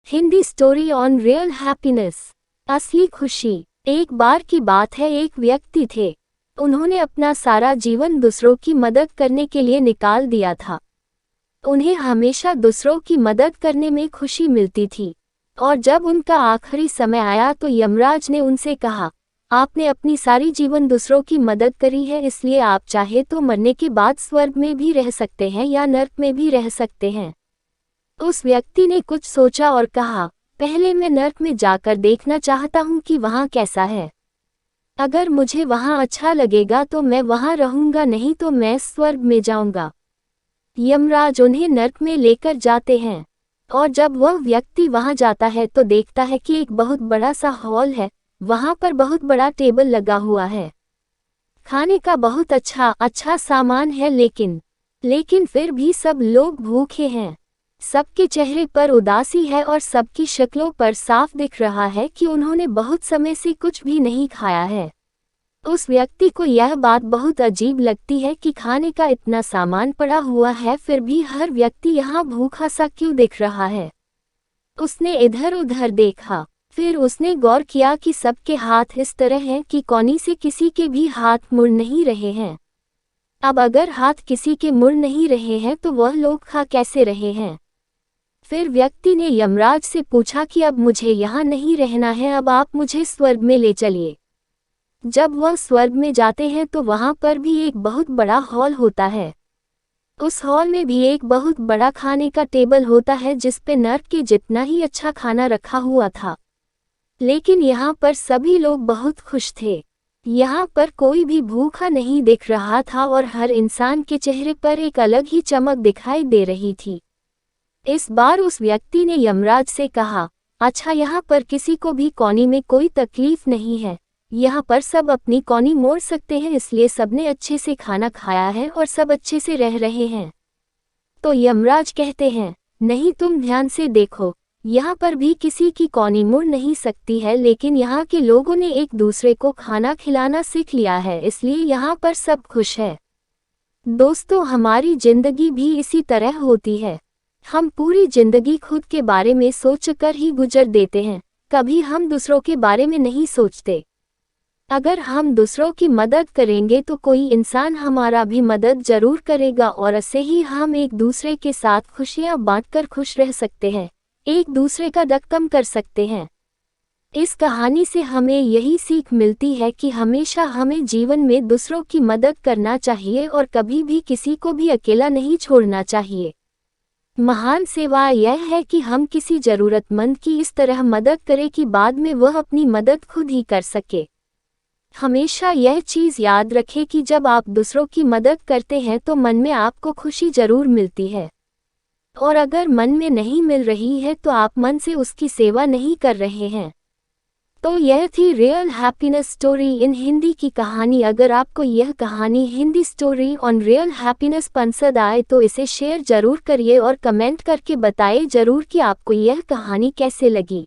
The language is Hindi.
Hindi story on real happiness. असली खुशी। एक बार की बात है, एक व्यक्ति थे। उन्होंने अपना सारा जीवन दूसरों की मदद करने के लिए निकाल दिया था। उन्हें हमेशा दूसरों की मदद करने में खुशी मिलती थी। और जब उनका आखिरी समय आया तो यमराज ने उनसे कहा, आपने अपनी सारी जीवन दूसरों की मदद करी है, इसलिए आप चाहे तो मरने के बाद स्वर्ग में भी रह सकते हैं या नर्क में भी रह सकते हैं। उस व्यक्ति ने कुछ सोचा और कहा, पहले मैं नर्क में जाकर देखना चाहता हूँ कि वहाँ कैसा है। अगर मुझे वहाँ अच्छा लगेगा तो मैं वहाँ रहूँगा, नहीं तो मैं स्वर्ग में जाऊँगा। यमराज उन्हें नर्क में लेकर जाते हैं और जब वह व्यक्ति वहाँ जाता है तो देखता है कि एक बहुत बड़ा सा हॉल है। वहाँ पर बहुत बड़ा टेबल लगा हुआ है। खाने का बहुत अच्छा सामान है, लेकिन फिर भी सब लोग भूखे हैं। सबके चेहरे पर उदासी है और सबकी शक्लों पर साफ दिख रहा है कि उन्होंने बहुत समय से कुछ भी नहीं खाया है। उस व्यक्ति को यह बात बहुत अजीब लगती है कि खाने का इतना सामान पड़ा हुआ है, फिर भी हर व्यक्ति यहाँ भूखा सा क्यों दिख रहा है। उसने इधर उधर देखा, फिर उसने गौर किया कि सबके हाथ इस तरह हैं कि कोनी से किसी के भी हाथ मुड़ नहीं रहे हैं। अब अगर हाथ किसी के मुड़ नहीं रहे हैं तो वह लोग खा कैसे रहे हैं। फिर व्यक्ति ने यमराज से पूछा कि अब मुझे यहाँ नहीं रहना है, अब आप मुझे स्वर्ग में ले चलिए। जब वह स्वर्ग में जाते हैं तो वहाँ पर भी एक बहुत बड़ा हॉल होता है। उस हॉल में भी एक बहुत बड़ा खाने का टेबल होता है जिस पे नर्क के जितना ही अच्छा खाना रखा हुआ था। लेकिन यहाँ पर सभी लोग बहुत खुश थे। यहाँ पर कोई भी भूखा नहीं दिख रहा था और हर इंसान के चेहरे पर एक अलग ही चमक दिखाई दे रही थी। इस बार उस व्यक्ति ने यमराज से कहा, अच्छा, यहाँ पर किसी को भी कोनी में कोई तकलीफ नहीं है। यहाँ पर सब अपनी कोनी मोड़ सकते हैं, इसलिए सबने अच्छे से खाना खाया है और सब अच्छे से रह रहे हैं। तो यमराज कहते हैं, नहीं, तुम ध्यान से देखो, यहाँ पर भी किसी की कोनी मुड़ नहीं सकती है, लेकिन यहाँ के लोगों ने एक दूसरे को खाना खिलाना सीख लिया है, इसलिए यहाँ पर सब खुश है। दोस्तों, हमारी जिंदगी भी इसी तरह होती है। हम पूरी जिंदगी खुद के बारे में सोचकर ही गुजर देते हैं, कभी हम दूसरों के बारे में नहीं सोचते। अगर हम दूसरों की मदद करेंगे तो कोई इंसान हमारा भी मदद जरूर करेगा और ऐसे ही हम एक दूसरे के साथ खुशियां बांटकर खुश रह सकते हैं, एक दूसरे का दर्द कम कर सकते हैं। इस कहानी से हमें यही सीख मिलती है कि हमेशा हमें जीवन में दूसरों की मदद करना चाहिए और कभी भी किसी को भी अकेला नहीं छोड़ना चाहिए। महान सेवा यह है कि हम किसी जरूरतमंद की इस तरह मदद करें कि बाद में वह अपनी मदद खुद ही कर सके। हमेशा यह चीज़ याद रखें कि जब आप दूसरों की मदद करते हैं तो मन में आपको खुशी जरूर मिलती है, और अगर मन में नहीं मिल रही है तो आप मन से उसकी सेवा नहीं कर रहे हैं। तो यह थी real happiness story in Hindi की कहानी। अगर आपको यह कहानी Hindi story on real happiness पसंद आए तो इसे शेयर जरूर करिए और कमेंट करके बताइए जरूर कि आपको यह कहानी कैसे लगी।